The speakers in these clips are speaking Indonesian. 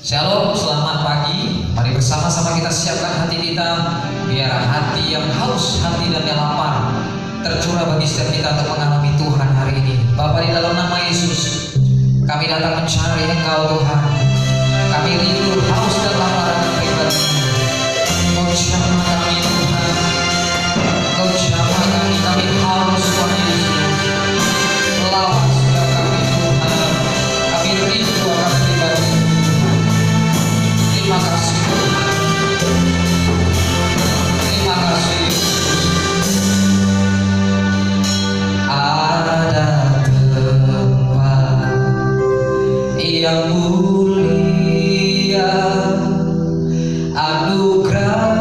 Shalom, selamat pagi. Mari bersama-sama kita siapkan hati kita, biar hati yang haus, hati dan yang lapar tercurah bagi setiap kita untuk mengalami Tuhan hari ini. Bapa, di dalam nama Yesus, kami datang mencari Engkau Tuhan. Kami rindu, haus dan lapar akan pribadi-Mu. Engkau jamah kami Tuhan. Engkau jamah kami haus Tuhan Yesus. Lawas setiap kami Tuhan. Kami rindu akan pribadi-Mu. Terima kasih Tuhan. Terima kasih. Ada tempat yang mulia, anugerah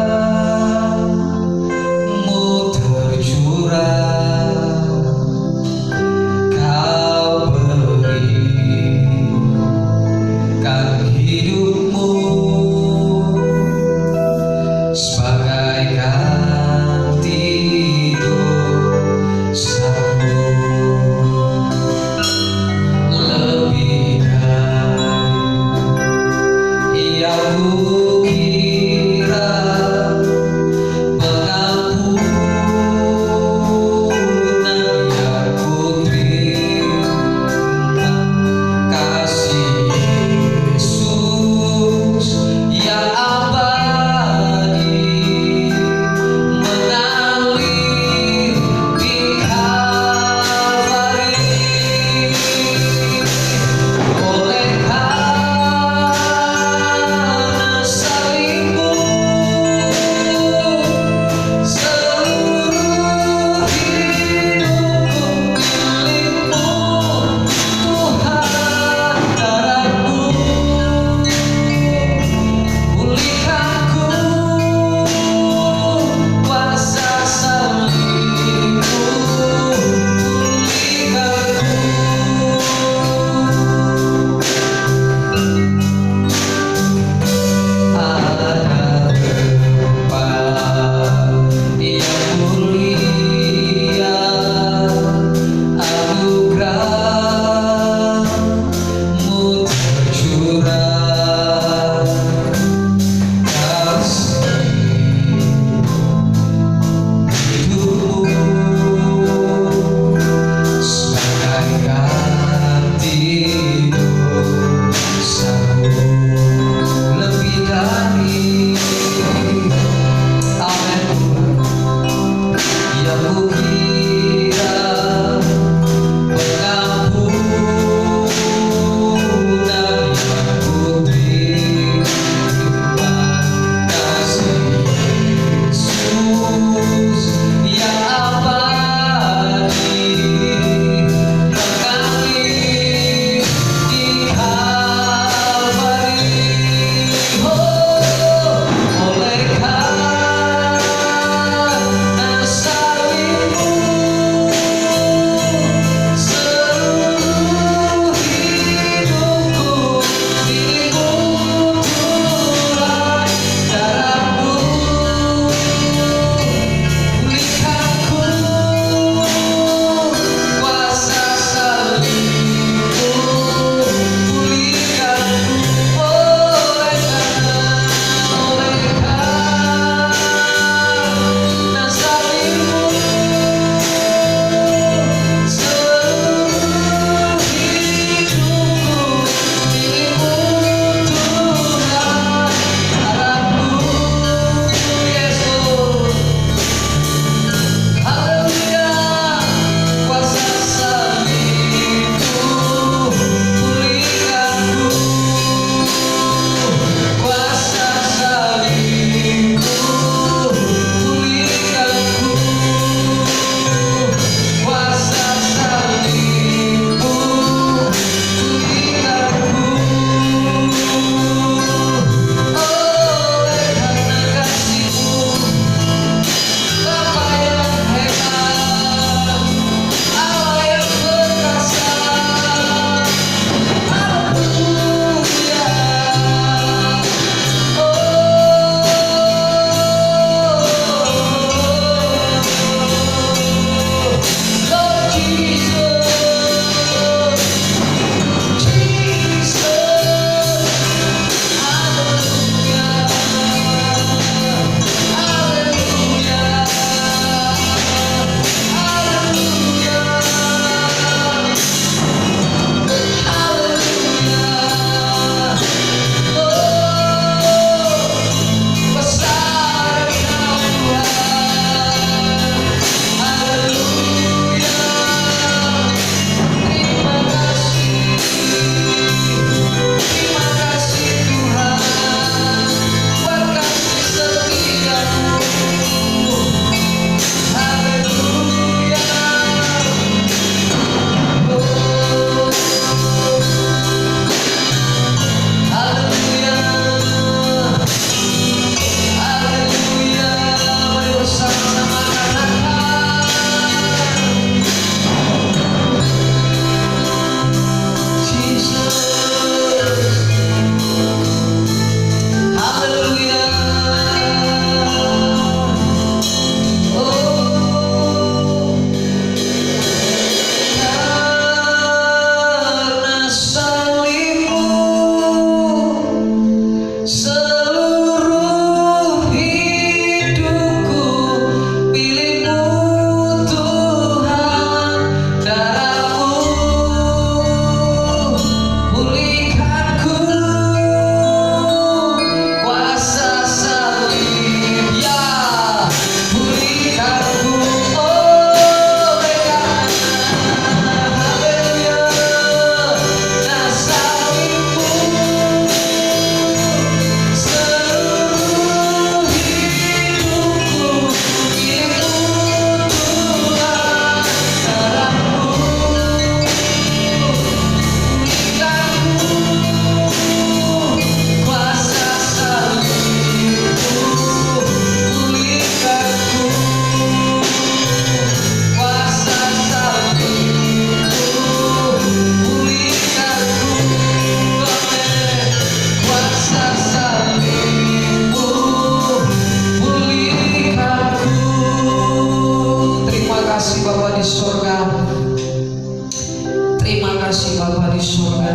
Terima kasih Bapa di surga.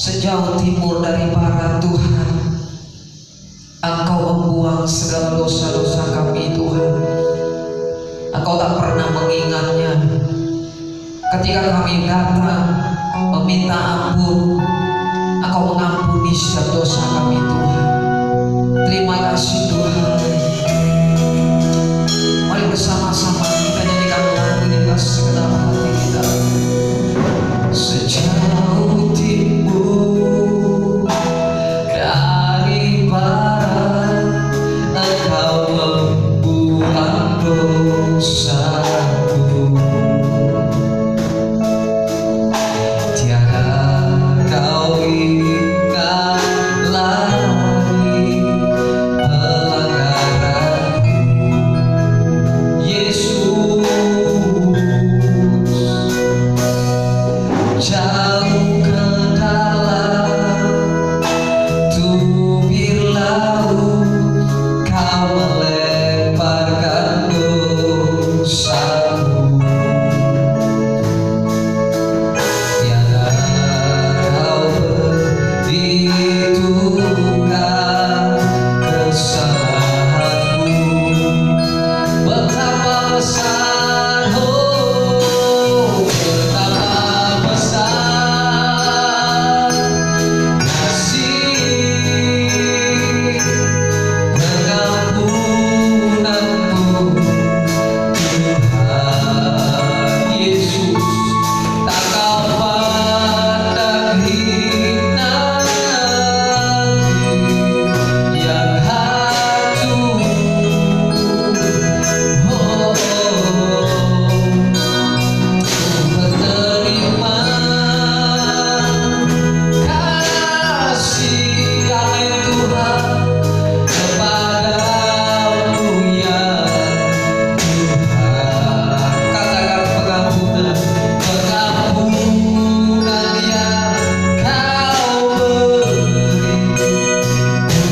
Sejauh timur dari barat Tuhan, Engkau membuang segala dosa-dosa kami Tuhan. Engkau tak pernah mengingatnya. Ketika kami datang meminta ampun, Engkau mengampuni setiap dosa kami Tuhan. Terima kasih Tuhan. Mari bersama-sama kita nyanyikan lagu ini dengan segenap hati kita. Sejauh timur dari barat, Engkau membuang dosaku. Tiada kau ingat lagi pelanggaranku, Yesus. Jauh ke dalam tubir laut, Kau melemparkan dosaku. Tiada kau perhitungkan kesalahanku. Betapa besar, oh betapa besar kasih pengampunanmu Tuhan Yesus. Tak kau pandang hina yang hancur, oh menerima kasih amin Tuhan kepadamu ya Tuhan. Katakan pengampunan, pengampunan yang Kau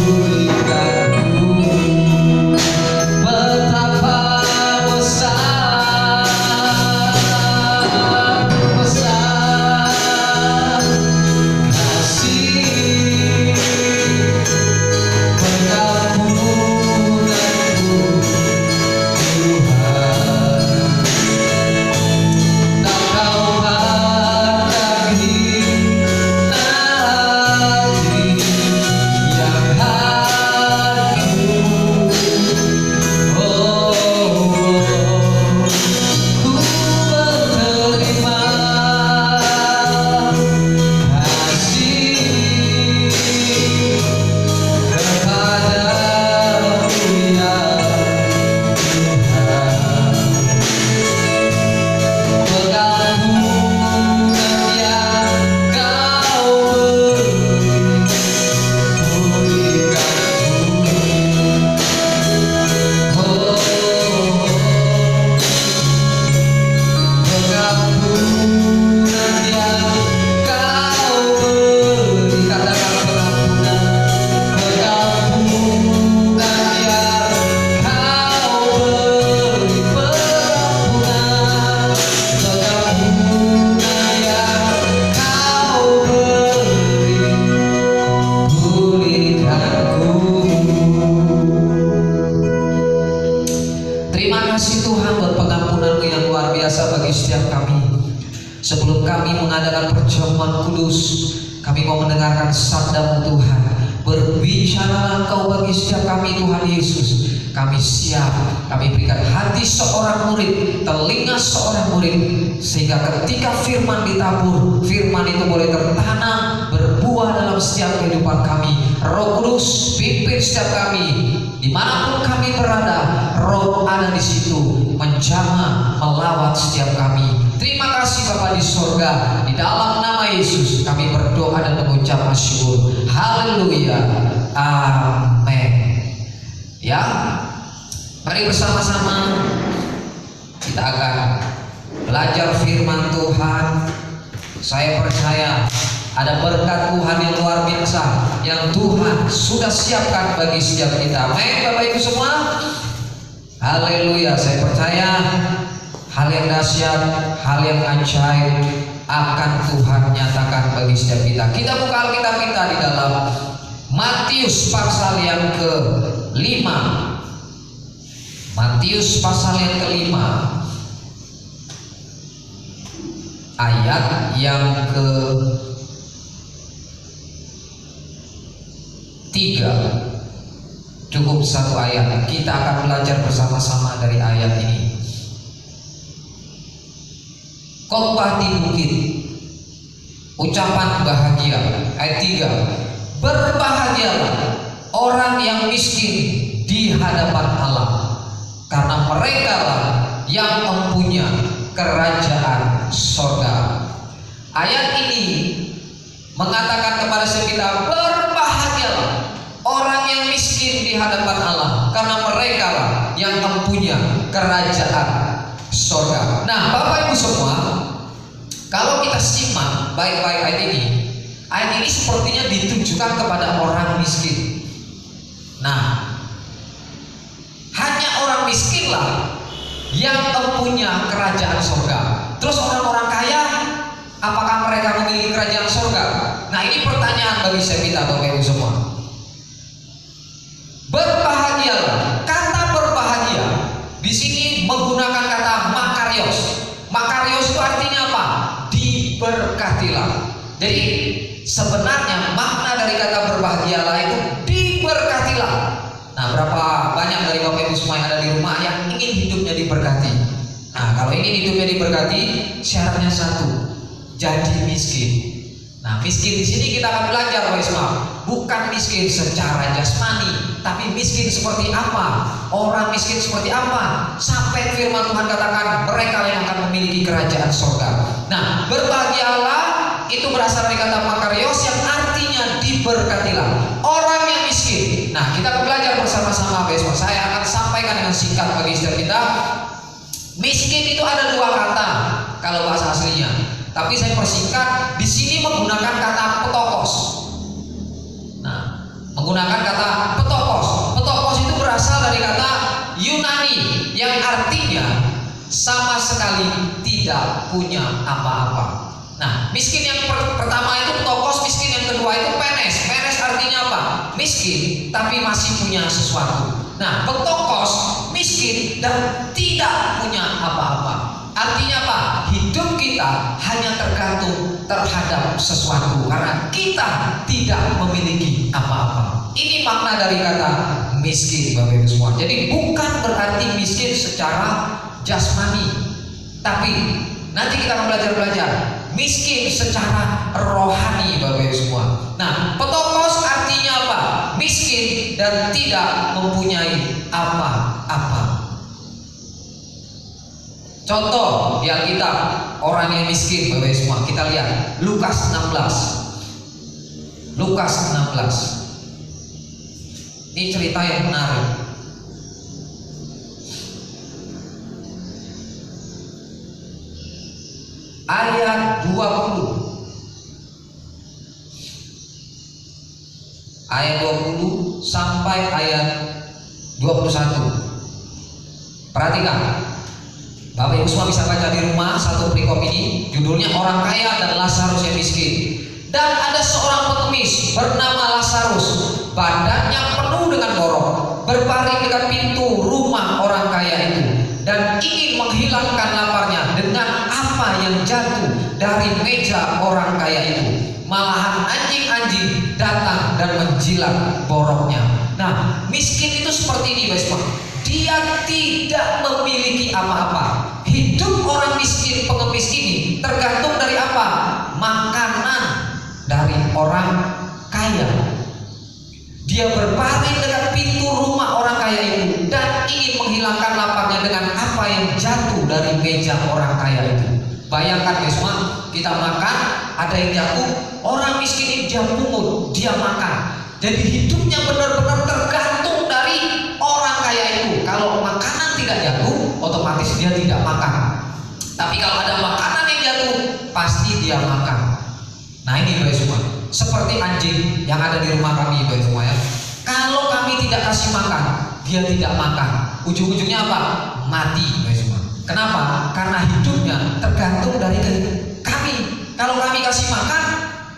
berikanku. Betapa besar, besar kasih pengampunanmu Tuhan. Tak kau pandang hina hati yang hancur, oh ku menerima kasih kepadamu ya Tuhan. Pengampunan yang Kau berikanku, oh pengampunan yang Kau beri. Katakan pengampunan, pengampunan yang Kau beri, pengampunan, pengampunan yang Kau beri, pulihkanku. Terima kasih Tuhan buat pengampunan-Mu yang luar biasa bagi setiap kami. Sebelum kami mengadakan perjamuan kudus, kami mau mendengarkan sabda-Mu Tuhan. Berbicaralah Engkau bagi setiap kami Tuhan Yesus. Kami siap, kami berikan hati seorang murid, telinga seorang murid, sehingga ketika firman ditabur, firman itu boleh tertanam, berbuah dalam setiap kehidupan kami. Roh Kudus pimpin setiap kami, dimanapun kami berada, Roh ada di situ, menjamah, melawat setiap kami. Terima kasih Bapa di surga, di dalam nama Yesus kami berdoa dan mengucap syukur. Haleluya, amin. Ya, mari bersama-sama kita akan belajar firman Tuhan. Saya percaya ada berkat Tuhan yang luar biasa yang Tuhan sudah siapkan bagi setiap kita. Amin Bapak Ibu semua. Haleluya, saya percaya hal yang dahsyat, hal yang ajaib akan Tuhan nyatakan bagi setiap kita. Kita buka Alkitab kita di dalam Matius pasal yang ke-5. Matius pasal yang ke-5 ayat yang ke-3. Cukup satu ayat, kita akan belajar bersama-sama dari ayat ini. Khotbah di bukit, ucapan bahagia. Ayat 3, berbahagialah orang yang miskin di hadapan Allah, karena mereka lah yang mempunyai kerajaan sorga. Ayat ini mengatakan kepada kita, berbahagialah orang yang miskin di hadapan Allah, karena mereka lah yang mempunyai kerajaan sorga. Nah, Bapak Ibu semua, kalau kita simak baik-baik ayat ini sepertinya ditujukan kepada orang miskin. Nah, hanya orang miskinlah yang mempunyai kerajaan sorga. Terus orang-orang kaya, apakah mereka memiliki kerajaan sorga? Nah, ini pertanyaan bagi saya kita, Bapak Ibu semua. Berbahagialah, kata berbahagia di sini menggunakan kata makarios. Makarios itu artinya apa? Diberkatilah. Jadi sebenarnya makna dari kata berbahagialah itu diberkatilah. Nah, berapa banyak dari Bapak Ibu semua yang ada di rumah yang ingin hidupnya diberkati? Nah, kalau ingin hidupnya diberkati, syaratnya satu, jadi miskin. Nah, miskin di sini kita akan belajar, Bapak Ibu, bukan miskin secara jasmani, tapi miskin seperti apa? Orang miskin seperti apa? Sampai firman Tuhan katakan mereka yang akan memiliki kerajaan surga. Nah, berbahagialah itu berasal dari kata makarios yang artinya diberkatilah. Orang yang miskin. Nah, kita akan belajar bersama-sama besok. Saya akan sampaikan dengan singkat bagi setiap kita. Miskin itu ada dua kata kalau bahasa aslinya, tapi saya persingkat. Di sini menggunakan kata petokos. Nah, menggunakan kata petokos. Petokos itu berasal dari kata Yunani yang artinya sama sekali tidak punya apa-apa. Nah, miskin yang pertama itu petokos, miskin yang kedua itu penes. Penes artinya apa? Miskin tapi masih punya sesuatu. Nah, petokos miskin dan tidak punya apa-apa. Artinya apa? Hidup kita hanya tergantung terhadap sesuatu karena kita tidak memiliki apa-apa. Ini makna dari kata miskin, Bapak Ibu semua. Jadi bukan berarti miskin secara jasmani, tapi nanti kita akan belajar miskin secara rohani, Bapak Ibu semua. Nah, petokos artinya apa? Miskin dan tidak mempunyai apa-apa. Contoh di Alkitab orang yang miskin, Bapak Ibu semua, kita lihat Lukas 16. Lukas 16. Ini cerita yang menarik. Ayat 20. Ayat 20 sampai ayat 21. Perhatikan. Bapak Ibu semua bisa baca di rumah satu perikop ini, judulnya orang kaya dan Lazarus yang miskin. Dan ada seorang pengemis bernama Lazarus, badannya penuh dengan borok, berbaring dekat pintu rumah orang kaya itu, dan ingin menghilangkan laparnya dengan apa yang jatuh dari meja orang kaya itu. Malahan anjing-anjing datang dan menjilat boroknya. Nah, miskin itu seperti ini, Bapak. Dia tidak memiliki apa-apa. Hidup orang miskin pengemis ini tergantung dari apa? Makanan dari orang kaya. Dia berbaring dekat pintu rumah orang kaya itu dan ingin menghilangkan laparnya dengan apa yang jatuh dari meja orang kaya itu. Bayangkan semua, kita makan, ada yang jatuh, orang miskin ini dia pungut, dia makan. Jadi hidupnya benar-benar tergantung dari orang kaya itu. Kalau makanan tidak jatuh, otomatis dia tidak makan. Tapi kalau ada makanan yang jatuh, pasti dia makan. Nah, ini Bapak semua, seperti anjing yang ada di rumah kami, Bapak semua ya. Kalau kami tidak kasih makan, dia tidak makan. Ujung-ujungnya apa? Mati, Bapak semua. Kenapa? Karena hidupnya tergantung dari kami. Kalau kami kasih makan,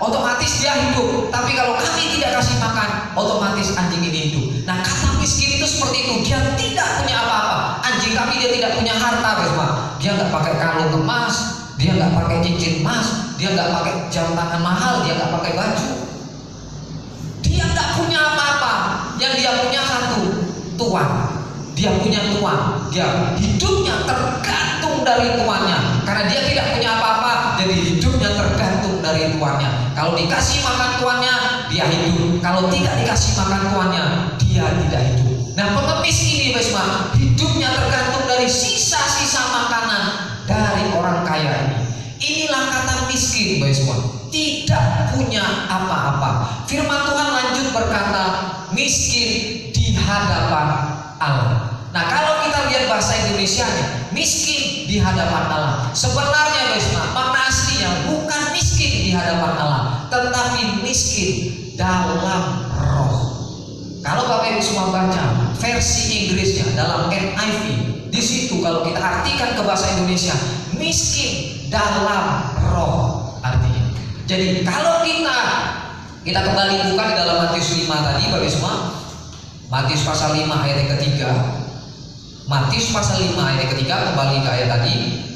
otomatis dia hidup. Tapi kalau kami tidak kasih makan, otomatis anjing ini hidup. Nah, kata miskin itu seperti itu. Dia tidak punya apa-apa. Anjing kami dia tidak punya harta, Besma. Dia nggak pakai kalung emas, dia nggak pakai cincin emas, dia nggak pakai jam tangan mahal, dia nggak pakai baju. Dia nggak punya apa-apa. Yang dia punya satu, tuan. Dia punya tuan. Dia hidupnya tergantung dari tuannya. Karena dia tidak punya apa-apa, jadi hidupnya tergantung dari tuannya. Kalau dikasih makan tuannya, dia hidup. Kalau tidak dikasih makan tuannya, dia tidak hidup. Nah, pengemis ini, Besma, hidupnya tergantung dari sisa-sisa makanan dari orang kaya ini. Inilah kata miskin, Besma. Tidak punya apa-apa. Firman Tuhan lanjut berkata, miskin di hadapan Allah. Nah, kalau kita lihat bahasa Indonesianya, miskin di hadapan Allah. Sebenarnya, Besma, makna aslinya bukan miskin di hadapan Allah, tetapi miskin dalam roh. Kalau Bapak Ibu semua baca versi Inggrisnya dalam NIV, di situ kalau kita artikan ke bahasa Indonesia, miskin dalam roh artinya. Jadi kalau kita kembali buka di dalam Matius 5 tadi, Bapak Ibu semua, Matius pasal 5 ayat yang ketiga. Matius pasal 5 ayat yang ketiga, kembali ke ayat tadi.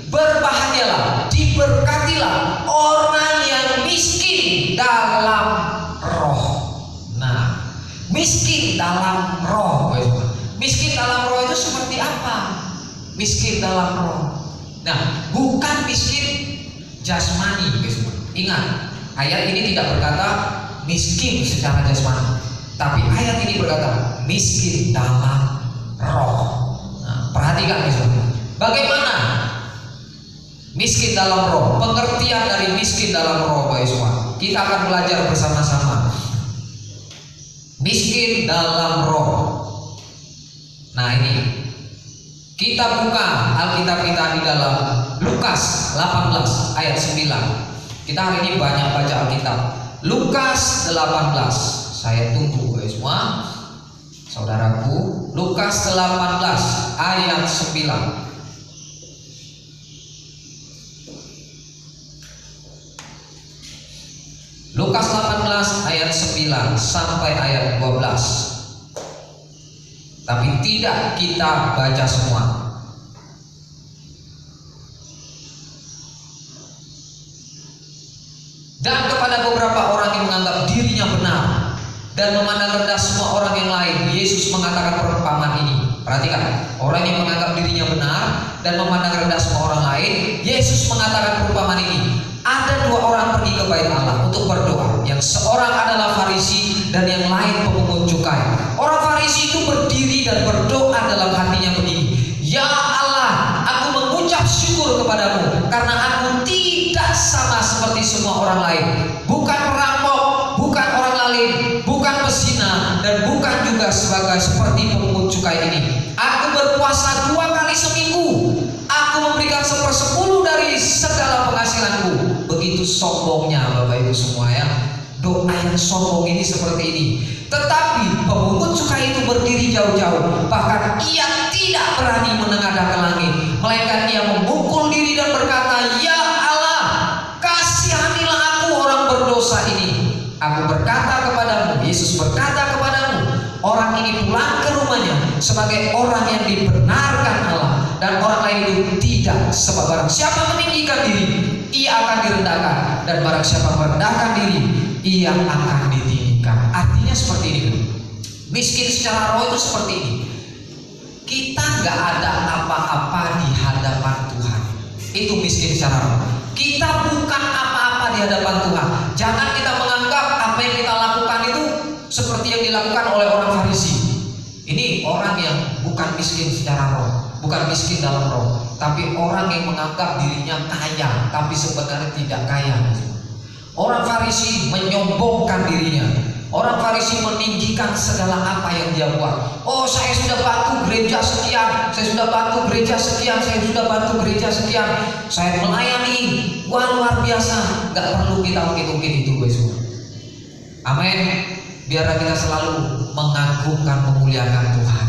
Berbahagialah, diberkatilah orang yang miskin dalam roh. Nah, miskin dalam roh. Miskin dalam roh itu seperti apa? Miskin dalam roh. Nah, bukan miskin jasmani. Ingat, ayat ini tidak berkata miskin secara jasmani, tapi ayat ini berkata miskin dalam roh. Nah, perhatikan bagaimana miskin dalam roh. Pengertian dari miskin dalam roh, Bapak Ibu. Kita akan belajar bersama-sama. Miskin dalam roh. Nah, ini kita buka Alkitab kita di dalam Lukas 18 ayat 9. Kita hari ini banyak baca Alkitab. Lukas 18. Saya tunggu semua saudaraku. Lukas 18 ayat 9. Lukas 18 ayat 9 sampai ayat 12. Tapi tidak kita baca semua. Dan kepada beberapa orang yang menganggap dirinya benar dan memandang rendah semua orang yang lain, Yesus mengatakan perumpamaan ini. Perhatikan, orang yang menganggap dirinya benar dan memandang rendah semua orang lain, Yesus mengatakan perumpamaan ini. Ada dua orang pergi ke bait Allah untuk berdoa. Yang seorang adalah Farisi dan yang lain pemungut cukai. Orang Farisi itu berdiri dan berdoa dalam hatinya begini, Ya Allah, aku mengucap syukur kepadamu karena aku tidak sama seperti semua orang lain. Bukan perampok, bukan orang lain, bukan pezina, dan bukan juga seperti pemungut cukai ini. Aku berpuasa 2 kali seminggu. Aku memberikan 1/10 dari segala penghasilanku. Begitu sombongnya Bapak Ibu semua ya. Doa yang sombong ini seperti ini. Tetapi pemungut cukai itu berdiri jauh-jauh. Bahkan ia tidak berani menengadah ke langit, melainkan ia memukul diri dan berkata, Ya Allah, kasihanilah aku orang berdosa ini. Aku berkata kepadamu, Yesus berkata kepadamu, orang ini pulang ke rumahnya sebagai orang yang dibenarkan Allah, dan orang lain itu tidak. Sebab barang siapa meninggikan diri, ia akan direndahkan, dan barang siapa merendahkan diri, ia akan ditinggikan. Artinya seperti ini. Miskin secara roh itu seperti ini. Kita nggak ada apa-apa di hadapan Tuhan. Itu miskin secara roh. Kita bukan apa-apa di hadapan Tuhan. Jangan kita menganggap apa yang kita lakukan itu seperti yang dilakukan oleh orang Farisi. Ini orang yang bukan miskin secara roh, bukan miskin dalam roh, tapi orang yang menganggap dirinya kaya, tapi sebenarnya tidak kaya. Orang Farisi menyombongkan dirinya. Orang Farisi meninggikan segala apa yang dia buat. Oh, saya sudah bantu gereja sekian, saya sudah bantu gereja sekian, saya sudah bantu gereja sekian, saya melayani, wah luar biasa. Gak perlu kita mungkin itu, besok. Amin. Biar kita selalu mengagungkan, memuliakan Tuhan.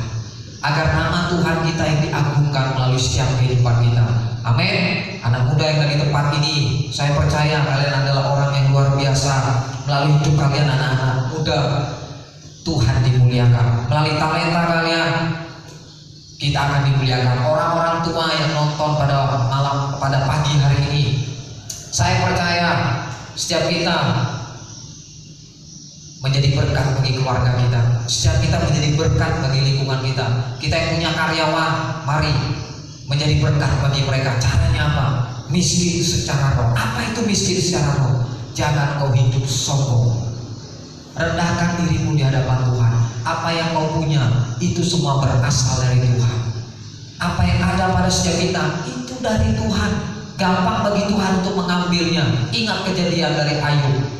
agar nama Tuhan kita yang diagungkan melalui setiap kehidupan kita. Amin. Anak muda yang dari tempat ini, saya percaya kalian adalah orang yang luar biasa. Melalui hidup kalian anak-anak muda, Tuhan dimuliakan. Melalui talenta kalian, kita akan dimuliakan. Orang-orang tua yang nonton pada malam, pada pagi hari ini, saya percaya setiap kita menjadi berkat bagi keluarga kita. Setiap kita menjadi berkat bagi lingkungan kita. Kita yang punya karyawan, mari menjadi berkat bagi mereka. Caranya apa? Miskin secara roh. Apa itu miskin secara roh? Jangan kau hidup sombong. Rendahkan dirimu di hadapan Tuhan. Apa yang kau punya itu semua berasal dari Tuhan. Apa yang ada pada setiap kita itu dari Tuhan. Gampang bagi Tuhan untuk mengambilnya. Ingat kejadian dari Ayub.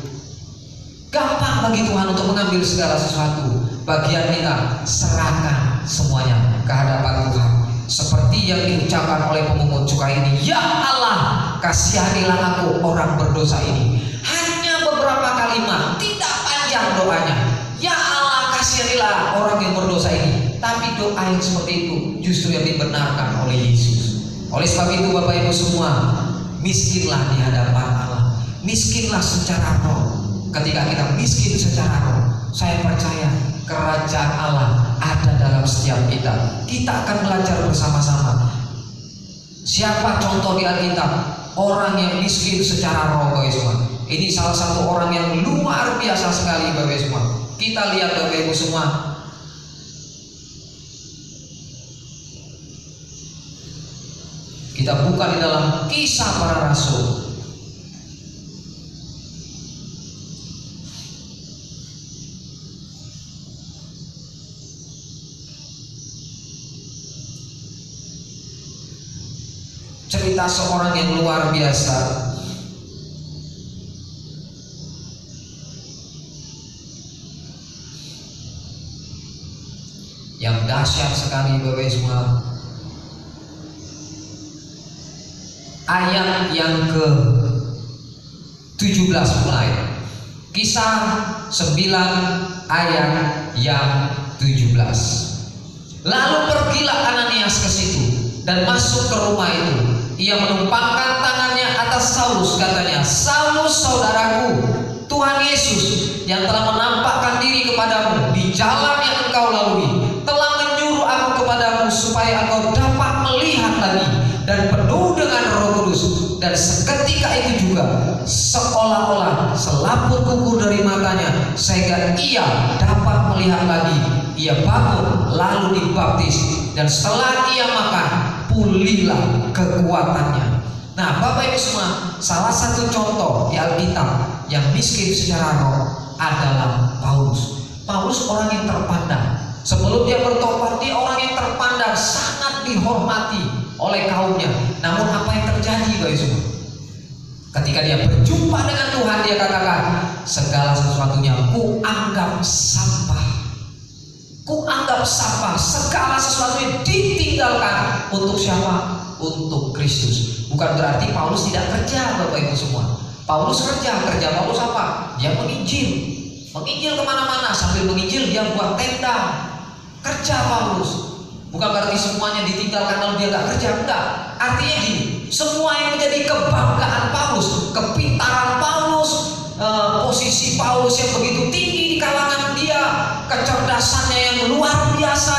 Gampang bagi Tuhan untuk mengambil segala sesuatu. Bagian kita serahkan semuanya ke hadapan Tuhan. Seperti yang diucapkan oleh pemungut cukai ini, ya Allah, kasihanilah aku orang berdosa ini. Hanya beberapa kalimat, tidak panjang doanya. Ya Allah, kasihanilah orang yang berdosa ini. Tapi doa yang seperti itu justru yang dibenarkan oleh Yesus. Oleh sebab itu Bapak Ibu semua, miskinlah di hadapan Allah. Miskinlah secara roh. Ketika kita miskin secara roh, saya percaya kerajaan Allah ada dalam setiap kita. Kita akan belajar bersama-sama. Siapa contoh di Alkitab orang yang miskin secara roh, Bapak Ibu semua? Ini salah satu orang yang luar biasa sekali, Bapak Ibu semua. Kita lihat Bapak Ibu semua. Kita buka di dalam Kisah Para Rasul. Cerita seorang yang luar biasa. Yang dahsyat sekali Bapak semua. Ayat yang ke-17 mulai. Kisah 9 ayat yang 17. Lalu pergilah Ananias ke situ dan masuk ke rumah itu. Ia menumpangkan tangannya atas Saulus, katanya, Saulus saudaraku, Tuhan Yesus yang telah menampakkan diri kepadamu di jalan yang engkau lalui telah menyuruh aku kepadamu supaya engkau dapat melihat lagi dan penuh dengan Roh Kudus. Dan seketika itu juga seolah-olah selaput gugur dari matanya sehingga ia dapat melihat lagi. Ia bangun lalu dibaptis, dan setelah ia makan pulihlah kekuatannya. Nah Bapak Ibu semua, salah satu contoh di Alkitab yang miskin secara roh adalah Paulus. Paulus orang yang terpandang. Sebelum dia bertobat, dia orang yang terpandang, sangat dihormati oleh kaumnya. Namun apa yang terjadi Bapak Ibu semua? Ketika dia berjumpa dengan Tuhan, dia katakan, segala sesuatunya ku anggap sampah. Ku anggap sampah, segala sesuatu yang ditinggalkan. Untuk siapa? Untuk Kristus. Bukan berarti Paulus tidak kerja Bapak Ibu semua. Paulus kerja Paulus apa? Dia menginjil kemana-mana. Sambil menginjil dia buat tenda. Kerja Paulus. Bukan berarti semuanya ditinggalkan lalu dia gak kerja. Enggak. Artinya gini, semua yang menjadi kebanggaan Paulus, kepintaran Paulus, posisi Paulus yang begitu tinggi di kalangan dia, kecerdasannya yang luar biasa,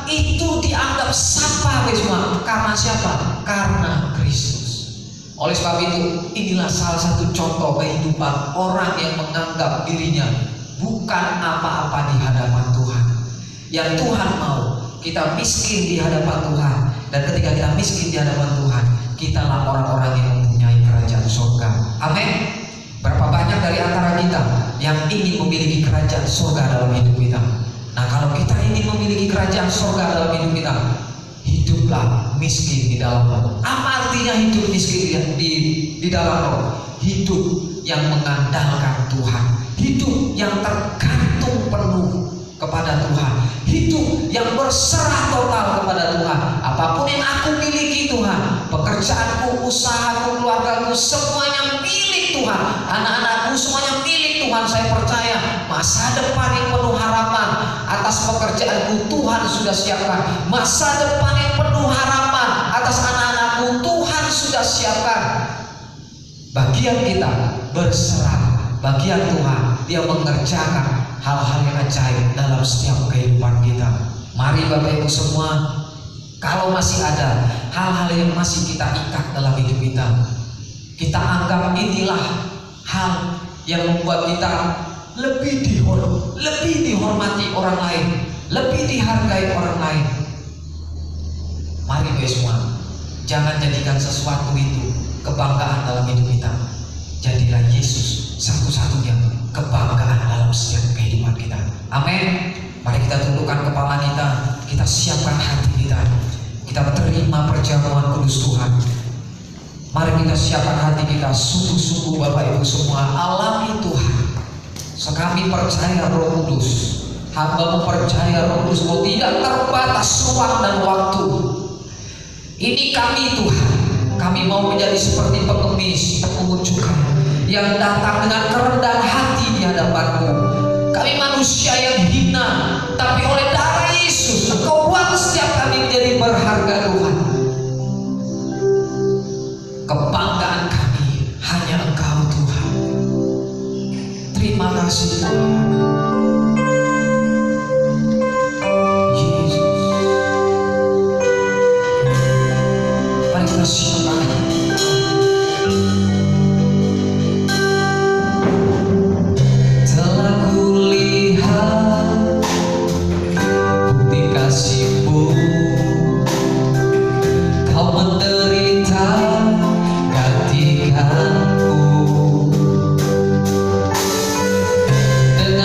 itu dianggap sampah semua. Karena siapa? Karena Kristus. Oleh sebab itu, inilah salah satu contoh kehidupan orang yang menganggap dirinya bukan apa-apa di hadapan Tuhan. Yang Tuhan mau kita miskin di hadapan Tuhan, dan ketika kita miskin di hadapan Tuhan, kitalah orang-orang yang mempunyai kerajaan surga. Amin. Berapa banyak dari antara kita yang ingin memiliki kerajaan surga dalam hidup kita? Nah, kalau kita ingin memiliki kerajaan surga dalam hidup kita, hiduplah miskin di dalam roh. Apa artinya hidup miskin di dalam roh? Hidup yang mengandalkan Tuhan, hidup yang tergantung penuh kepada Tuhan, hidup yang berserah total kepada Tuhan. Apapun yang aku miliki Tuhan, pekerjaanku, usahaku, keluargaku, semuanya milik Tuhan. Anak-anakku semuanya milik Tuhan. Saya percaya masa depan yang penuh harapan. Atas pekerjaanku Tuhan sudah siapkan masa depan yang penuh harapan. Atas anak-anakku Tuhan sudah siapkan. Bagian kita berserah, bagian Tuhan, Dia mengerjakan hal-hal yang ajaib dalam setiap kehidupan kita. Mari Bapak Ibu semua, kalau masih ada hal-hal yang masih kita ikat dalam hidup kita, kita anggap inilah hal yang membuat kita lebih dihormati orang lain, lebih dihargai orang lain. Mari Bapak semua, jangan jadikan sesuatu itu kebanggaan dalam hidup kita. Jadilah Yesus satu-satunya kebanggaan dalam setiap kehidupan kita. Amin. Mari kita tundukkan kepala kita siapkan hati kita terima perjamuan kudus Tuhan. Mari kita siapkan hati kita sungguh-sungguh Bapak Ibu semua, alami Tuhan. Kami percaya Roh Kudus, hamba percaya Roh Kudus kau tidak terbatas ruang dan waktu. Ini kami Tuhan, kami mau menjadi seperti pengemis, pemungut cukai yang datang dengan kerendahan hati di hadapan-Mu. Kami manusia yang hina, tapi oleh darah Yesus Engkau buat setiap kami menjadi berharga Tuhan. Kebanggaan kami hanya Engkau Tuhan. Terima kasih Tuhan. Yesus, mari kita siapkan. Dengan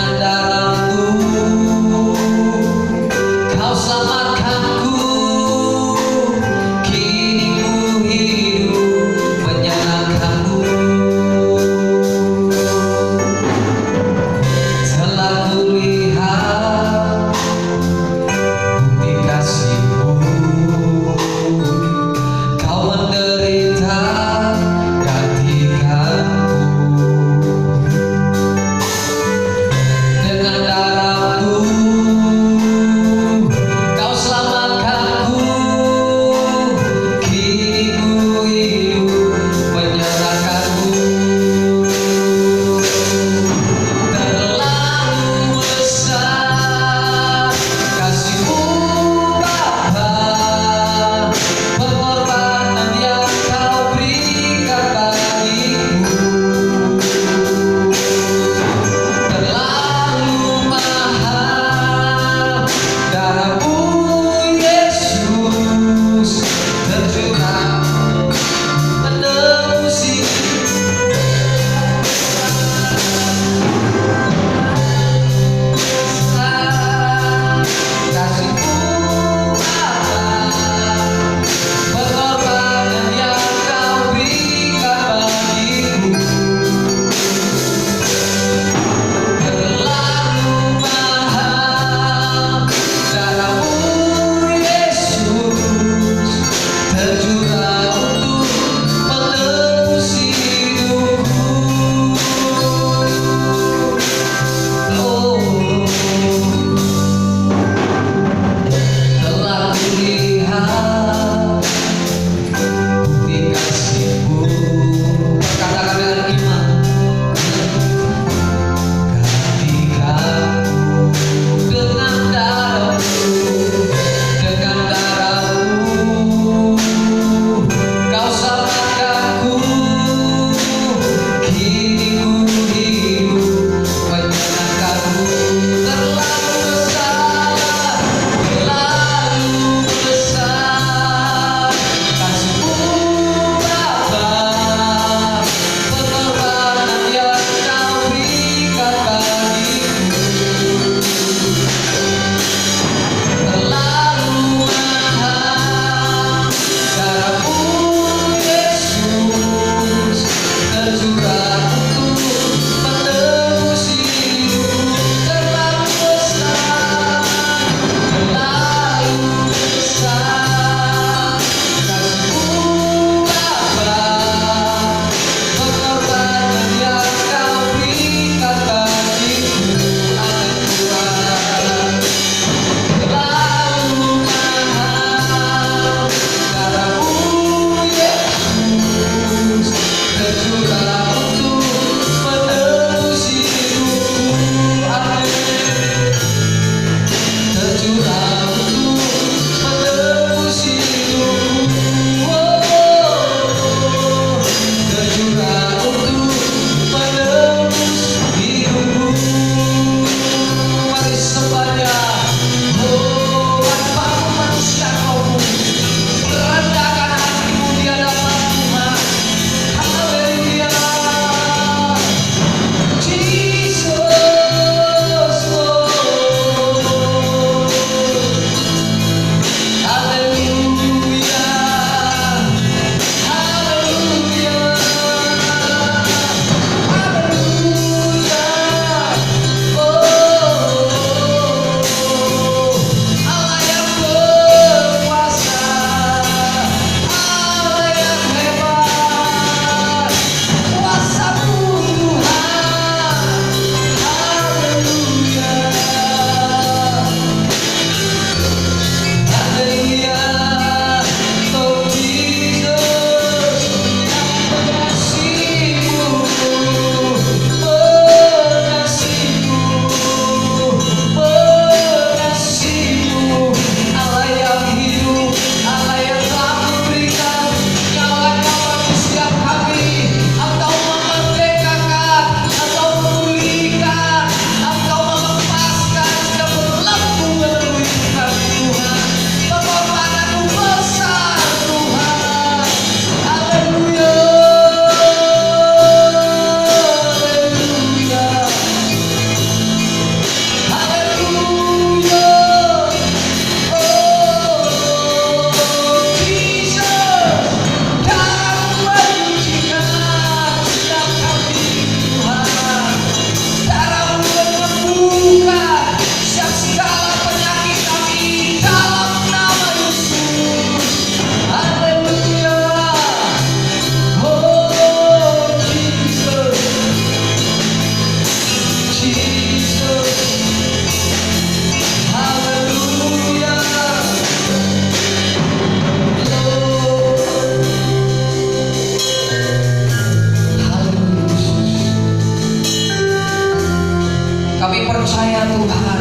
percaya Tuhan,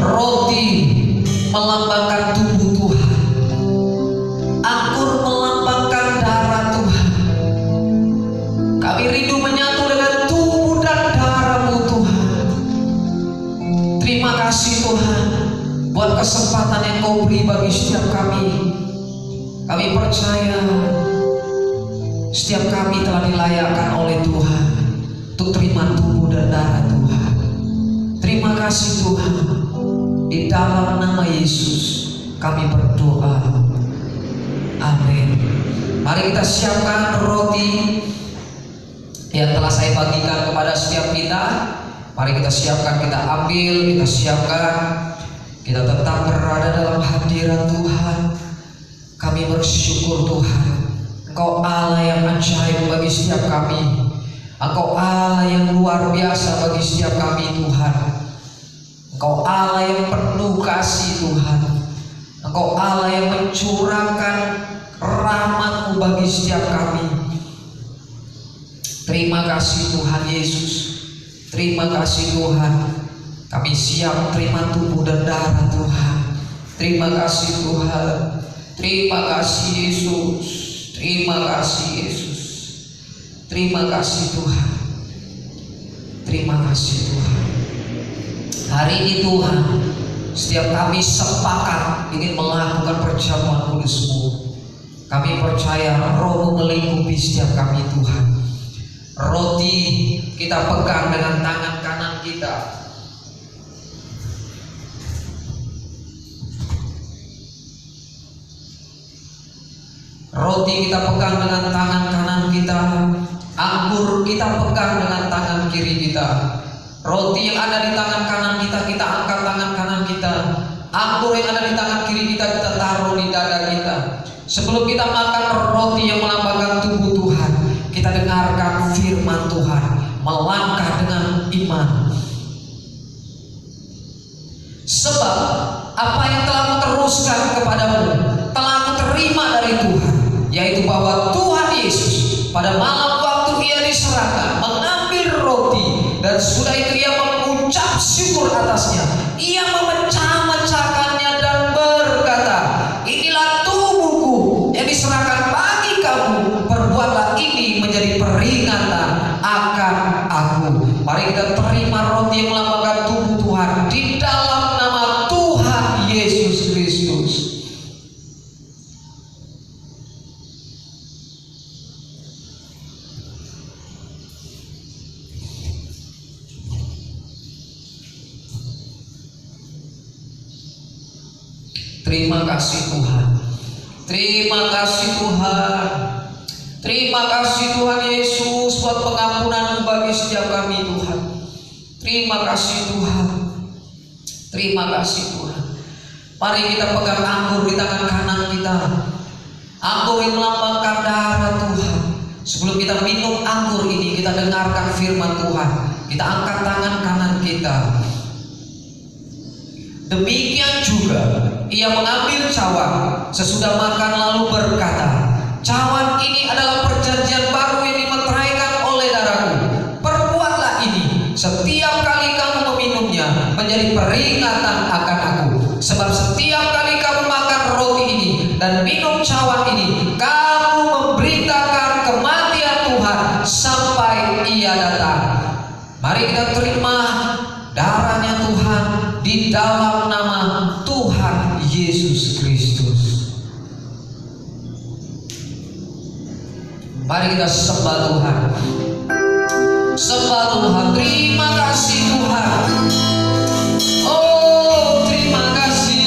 roti melambangkan tubuh Tuhan, anggur melambangkan darah Tuhan. Kami rindu menyatu dengan tubuh dan darah-Mu Tuhan. Terima kasih Tuhan buat kesempatan yang Kau beri bagi setiap kami. Kami percaya setiap kami telah dilayakkan oleh Tuhan untuk terima tubuh dan darah Tuhan. Terima kasih Tuhan. Di dalam nama Yesus kami berdoa. Amin. Mari kita siapkan roti yang telah saya bagikan kepada setiap kita. Mari kita siapkan, kita ambil, kita siapkan. Kita tetap berada dalam hadirat Tuhan. Kami bersyukur Tuhan, Engkau Allah yang ajaib bagi setiap kami. Engkau Allah yang luar biasa bagi setiap kami Tuhan. Engkau Allah yang penuh kasih Tuhan. Engkau Allah yang mencurahkan rahmat-Mu bagi setiap kami. Terima kasih Tuhan Yesus. Terima kasih Tuhan. Kami siap terima tubuh dan darah Tuhan. Terima kasih Tuhan. Terima kasih Yesus. Terima kasih Yesus. Terima kasih Tuhan. Terima kasih Tuhan. Hari ini Tuhan, setiap kami sepakat ingin melakukan perjamuan kudus-Mu. Kami percaya Roh-Mu melingkupi setiap kami Tuhan. Roti kita pegang dengan tangan kanan kita. Roti kita pegang dengan tangan kanan kita. Anggur kita pegang dengan tangan kiri kita. Roti yang ada di tangan kanan kita, kita angkat tangan kanan kita. Anggur yang ada di tangan kiri kita, kita taruh di dada kita. Sebelum kita makan roti yang melambangkan tubuh Tuhan, kita dengarkan firman Tuhan, melangkah dengan iman. Sebab apa yang telah Ku teruskan kepadamu telah Ku terima dari Tuhan, yaitu bahwa Tuhan Yesus pada malam waktu Ia diserahkan mengambil roti, dan sudah itu Ia mengucap syukur atasnya. Ia memecah-mecahkannya dan berkata, inilah tubuhku yang diserahkan bagi kamu. Perbuatlah ini menjadi peringatan akan aku. Mari kita terima roti yang melambangkan tubuh Tuhan di dalam nama Tuhan Yesus Kristus. Terima kasih Tuhan. Terima kasih Tuhan. Terima kasih Tuhan Yesus buat pengampunan bagi setiap kami Tuhan. Terima kasih Tuhan. Terima kasih Tuhan. Mari kita pegang anggur di tangan kanan kita. Anggur yang melambangkan darah Tuhan. Sebelum kita minum anggur ini, kita dengarkan firman Tuhan. Kita angkat tangan kanan kita. Demikian juga Ia mengambil cawan sesudah makan lalu berkata, cawan ini adalah perjanjian baru yang dimeteraikan oleh darahku. Perbuatlah ini setiap kali kamu meminumnya menjadi peringatan akan aku. Sebab setiap kali kamu makan roti ini dan minum cawan ini, kamu memberitakan kematian Tuhan sampai Ia datang. Mari kita terima darahnya Tuhan di dalam nama Tuhan Yesus Kristus. Mari kita sembah Tuhan. Sembah Tuhan. Terima kasih Tuhan. Oh, terima kasih.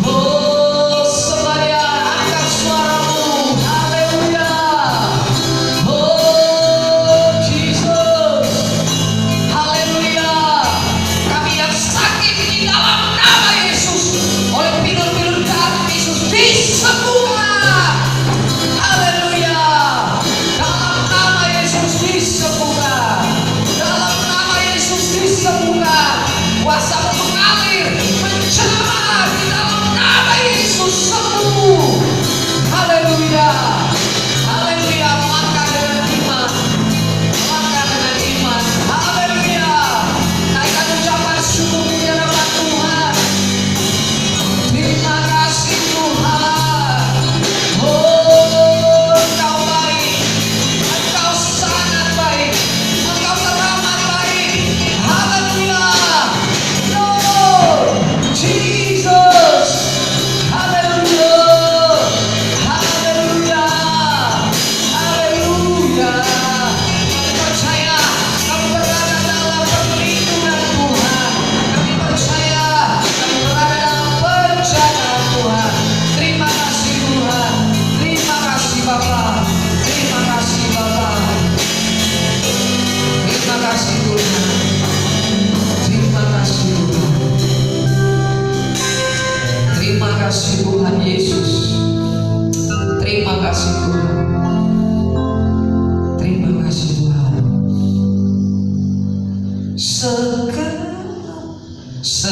Oh, sembah Dia. Angkat suaramu. Haleluya. Oh, Jesus. Haleluya. Kami yang sakit di dalam nama Yesus, oleh pilur-pilur darah Yesus disembuhkan. Haleluya. Dalam nama Yesus disembuhkan.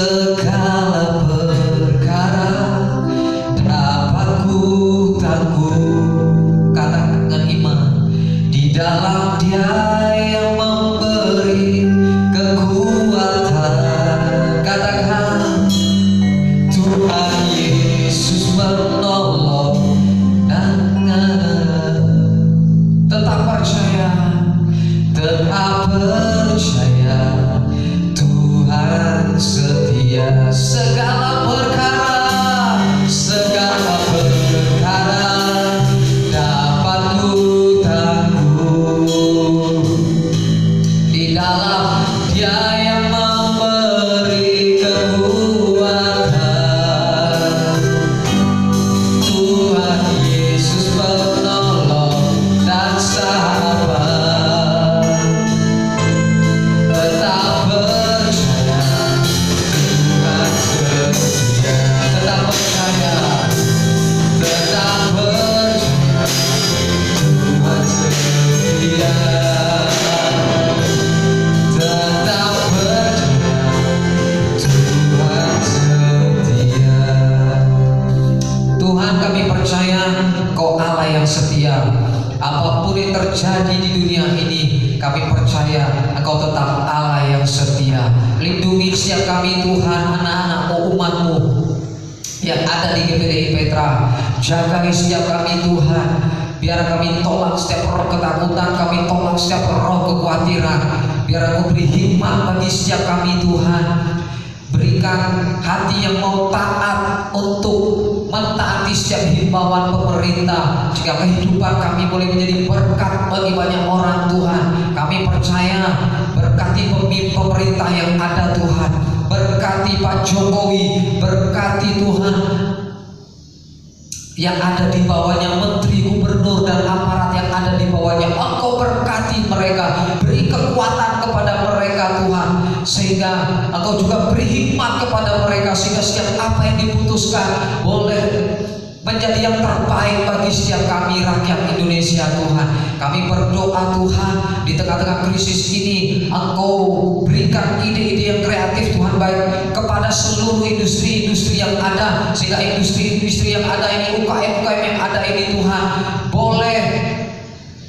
segala perkara dapat ku tanggung. Katakan dengan iman, di dalam Dia yang memberi kekuatan. Katakan, Tuhan Yesus menolong dan tetap percaya, tetap percaya, Tuhan setia. Segala perkara dapat ku tanggung. Di dalam Dia yang memberi kekuatan. Tuhan Yesus menolong dan sabar. Tetap percaya, Tuhan setia. Tetap percaya, tetap percaya, Tuhan setia. Tetap percaya, Tuhan setia. Tuhan, kami percaya Kau Allah yang setia. Apapun yang terjadi di dunia ini, kami percaya Engkau tetap Allah yang setia. Lindungi setiap kami Tuhan, anak-anak-Mu, umat-Mu yang ada di GPDI Petra. Jagai setiap kami Tuhan. Biar kami tolak setiap roh ketakutan, kami tolak setiap roh kekhawatiran. Biar Engkau beri hikmat bagi setiap kami Tuhan. Berikan hati yang mau taat untuk mentaati setiap himbauan pemerintah, jika kehidupan kami boleh menjadi berkat bagi banyak orang Tuhan. Kami percaya, berkati pemimpin pemerintah yang ada Tuhan, berkati Pak Jokowi, berkati Tuhan yang ada di bawahnya, menteri, gubernur, dan aparat yang ada di bawahnya. Engkau berkati mereka, beri kekuatan kepada mereka Tuhan, sehingga Engkau juga beri hikmat kepada mereka, sehingga setiap apa yang diputuskan boleh menjadi yang terbaik bagi setiap kami rakyat Indonesia Tuhan. Kami berdoa Tuhan, di tengah-tengah krisis ini Engkau berikan ide-ide yang kreatif Tuhan, baik kepada seluruh industri-industri yang ada, sehingga industri-industri yang ada ini, UKM-UKM yang ada ini Tuhan, boleh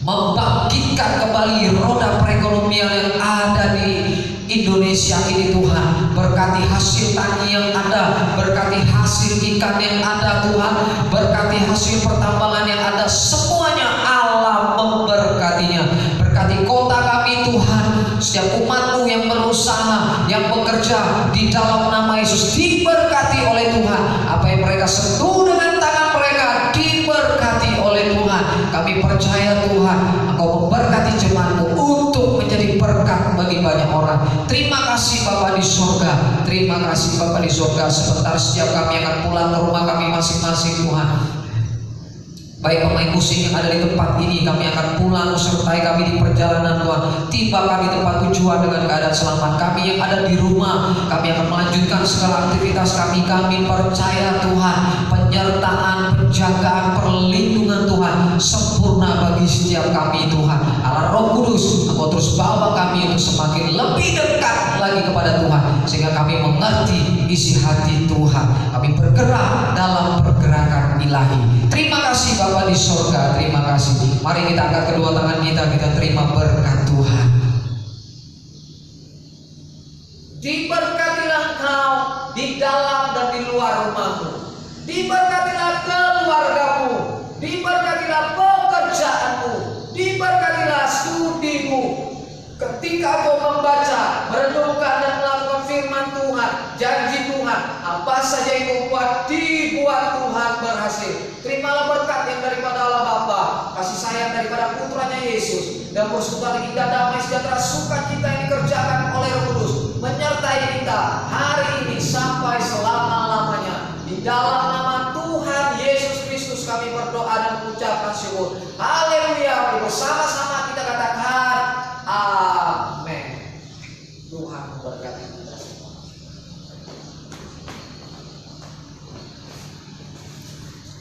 membangkitkan kembali roda perekonomian yang ada di Indonesia ini Tuhan. Berkati hasil tani yang ada, berkati hasil ikan yang ada Tuhan, berkati hasil pertambangan yang ada, semuanya Allah memberkatinya. Berkati kota kami Tuhan, setiap umat-Mu yang berusaha, yang bekerja di dalam nama Yesus, diberkati oleh Tuhan. Apa yang mereka sentuh dengan tangan mereka diberkati oleh Tuhan. Kami percaya Tuhan, Engkau memberkati jemaat-Mu untuk menjadi berkat bagi banyak orang. Terima kasih Bapa di surga, terima kasih Bapa di surga. Sebentar setiap kami akan pulang ke rumah kami masing-masing Tuhan. Baik pemain musik yang ada di tempat ini, kami akan pulang sertai kami di perjalanan Tuhan. Tiba kami tempat tujuan dengan keadaan selamat. Kami yang ada di rumah, kami akan melanjutkan segala aktivitas kami. Kami percaya Tuhan, penyertaan, penjagaan, perlindungan Tuhan sempurna bagi setiap kami Tuhan. Allah Roh Kudus, Engkau terus bawa kami untuk semakin lebih dekat lagi kepada Tuhan, sehingga kami mengerti isi hati Tuhan. Kami bergerak dalam pergerakan ilahi. Terima kasih Bapa di surga, terima kasih. Mari kita angkat kedua tangan kita terima berkat Tuhan. Diberkatilah engkau di dalam dan di luar rumahmu. Diberkatilah keluargamu. Diberkatilah pekerjaanmu. Diberkatilah studimu. Ketika kau membaca, merenungkan dan melakukan firman Tuhan, janji Tuhan, apa saja yang kau buat, dibuat Tuhan berhasil. Terimalah berkat yang daripada Allah Bapa, kasih sayang daripada putranya Yesus, dan persekutuan indah damai sejahtera sukacita yang dikerjakan oleh Roh Kudus menyertai kita hari ini sampai selama-lamanya. Di dalam nama Tuhan Yesus Kristus kami berdoa dan mengucapkan syukur. Haleluya. Bersama-sama